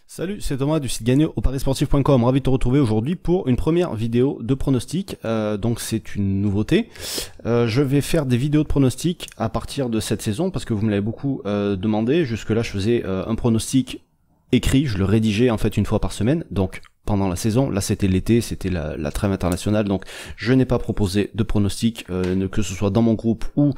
Salut, c'est Thomas du site gagné au parisportif.com. Ravi de te retrouver aujourd'hui pour une première vidéo de pronostic. Donc c'est une nouveauté. Je vais faire des vidéos de pronostic à partir de cette saison parce que vous me l'avez beaucoup demandé. Jusque là je faisais un pronostic écrit, je le rédigeais en fait une fois par semaine. Donc pendant la saison, là c'était l'été, c'était la trêve internationale, donc je n'ai pas proposé de pronostic, que ce soit dans mon groupe ou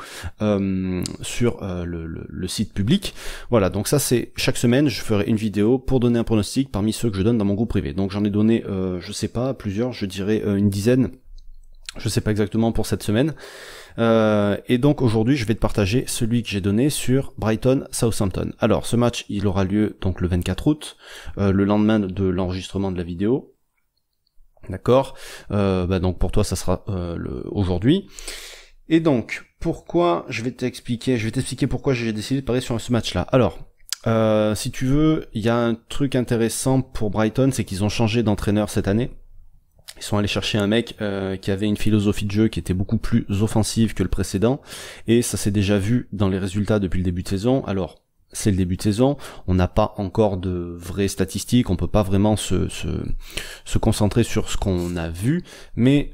sur le site public. Voilà, donc ça c'est chaque semaine, je ferai une vidéo pour donner un pronostic parmi ceux que je donne dans mon groupe privé. Donc j'en ai donné, je sais pas, plusieurs, je dirais une dizaine. Je sais pas exactement pour cette semaine. Et donc aujourd'hui je vais te partager celui que j'ai donné sur Brighton-Southampton. Alors ce match il aura lieu donc le 24 août, le lendemain de l'enregistrement de la vidéo. D'accord, donc pour toi ça sera aujourd'hui. Et donc pourquoi je vais t'expliquer pourquoi j'ai décidé de parier sur ce match là. Alors si tu veux, il y a un truc intéressant pour Brighton, c'est qu'ils ont changé d'entraîneur cette année. Ils sont allés chercher un mec qui avait une philosophie de jeu qui était beaucoup plus offensive que le précédent, et ça s'est déjà vu dans les résultats depuis le début de saison. Alors, c'est le début de saison, on n'a pas encore de vraies statistiques, on peut pas vraiment se concentrer sur ce qu'on a vu, mais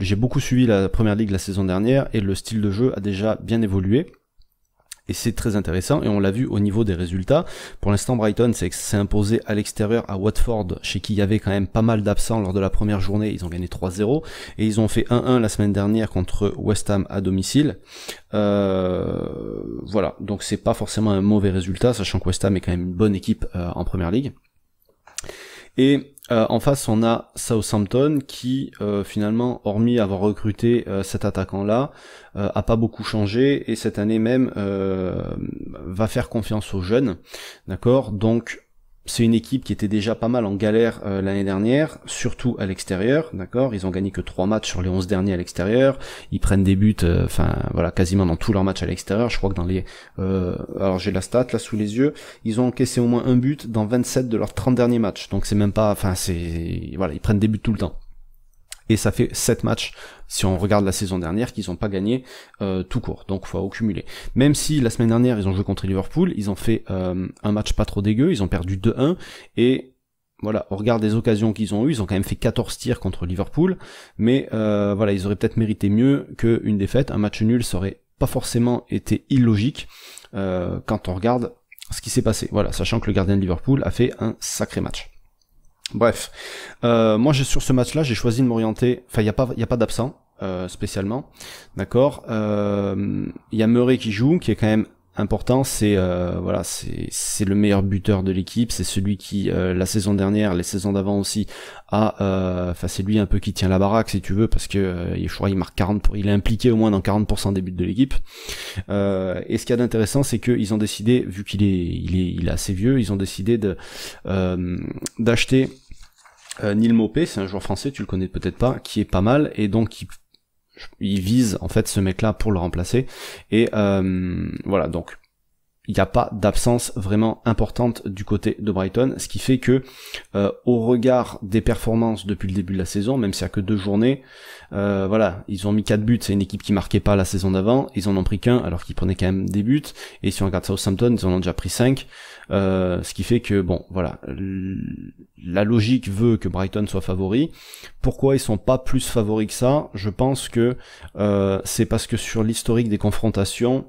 j'ai beaucoup suivi la première ligue la saison dernière, et le style de jeu a déjà bien évolué. Et c'est très intéressant, et on l'a vu au niveau des résultats. Pour l'instant, Brighton s'est imposé à l'extérieur à Watford, chez qui il y avait quand même pas mal d'absents lors de la première journée. Ils ont gagné 3-0, et ils ont fait 1-1 la semaine dernière contre West Ham à domicile. Voilà, donc c'est pas forcément un mauvais résultat, sachant que West Ham est quand même une bonne équipe en première ligue. Et en face, on a Southampton qui, finalement, hormis avoir recruté cet attaquant-là, a pas beaucoup changé, et cette année même va faire confiance aux jeunes, d'accord. Donc c'est une équipe qui était déjà pas mal en galère l'année dernière, surtout à l'extérieur, d'accord. Ils ont gagné que 3 matchs sur les 11 derniers à l'extérieur. Ils prennent des buts, voilà, quasiment dans tous leurs matchs à l'extérieur. Je crois que dans les, alors j'ai la stat là sous les yeux, ils ont encaissé au moins un but dans 27 de leurs 30 derniers matchs. Donc c'est même pas, voilà, ils prennent des buts tout le temps. Et ça fait 7 matchs, si on regarde la saison dernière, qu'ils n'ont pas gagné tout court, donc faut accumuler. Même si la semaine dernière ils ont joué contre Liverpool, ils ont fait un match pas trop dégueu, ils ont perdu 2-1, et voilà, on regarde les occasions qu'ils ont eues, ils ont quand même fait 14 tirs contre Liverpool, mais voilà, ils auraient peut-être mérité mieux qu'une défaite. Un match nul, ça aurait pas forcément été illogique quand on regarde ce qui s'est passé, voilà, sachant que le gardien de Liverpool a fait un sacré match. Bref, moi sur ce match-là, j'ai choisi de m'orienter. Enfin, il y a pas d'absent spécialement, d'accord. Il y a Murray qui joue, qui est quand même important. C'est voilà, c'est le meilleur buteur de l'équipe. C'est celui qui la saison dernière, les saisons d'avant aussi, c'est lui un peu qui tient la baraque si tu veux, parce que je crois il marque 40, il est impliqué au moins dans 40% des buts de l'équipe. Et ce qu'il y a d'intéressant, c'est qu'ils ont décidé, vu qu'il est assez vieux, ils ont décidé d'acheter Neal Maupay, c'est un joueur français, tu le connais peut-être pas, qui est pas mal, et donc il vise en fait ce mec-là pour le remplacer. Et voilà, donc il n'y a pas d'absence vraiment importante du côté de Brighton, ce qui fait que au regard des performances depuis le début de la saison, même s'il n'y a que 2 journées, voilà, ils ont mis 4 buts, c'est une équipe qui marquait pas la saison d'avant, ils en ont pris qu'un alors qu'ils prenaient quand même des buts, et si on regarde Southampton, ils en ont déjà pris 5, ce qui fait que bon, voilà, la logique veut que Brighton soit favori. Pourquoi ils sont pas plus favoris que ça? Je pense que c'est parce que sur l'historique des confrontations,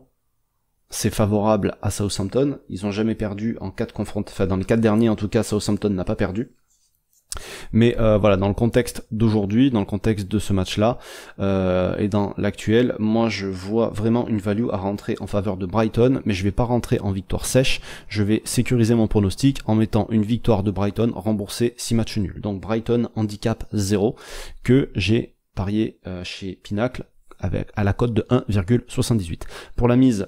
c'est favorable à Southampton. Ils ont jamais perdu en 4 confrontations, enfin dans les 4 derniers en tout cas, Southampton n'a pas perdu. Mais voilà, dans le contexte d'aujourd'hui, dans le contexte de ce match-là, et dans l'actuel, moi je vois vraiment une value à rentrer en faveur de Brighton, mais je vais pas rentrer en victoire sèche, je vais sécuriser mon pronostic en mettant une victoire de Brighton remboursée 6 matchs nuls. Donc Brighton handicap 0, que j'ai parié chez Pinacle à la cote de 1,78. Pour la mise,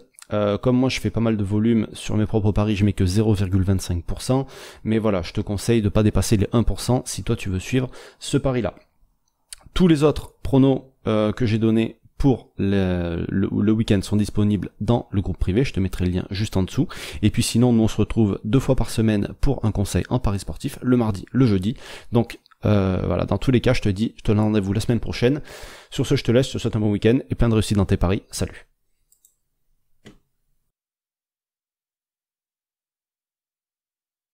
comme moi je fais pas mal de volume sur mes propres paris, je mets que 0,25%, mais voilà, je te conseille de pas dépasser les 1% si toi tu veux suivre ce pari-là. Tous les autres pronos que j'ai donnés pour le week-end sont disponibles dans le groupe privé, je te mettrai le lien juste en dessous. Et puis sinon, nous on se retrouve 2 fois par semaine pour un conseil en paris sportif, le mardi, le jeudi. Donc voilà, dans tous les cas, je te donne rendez-vous la semaine prochaine. Sur ce, je te laisse, je te souhaite un bon week-end et plein de réussite dans tes paris. Salut.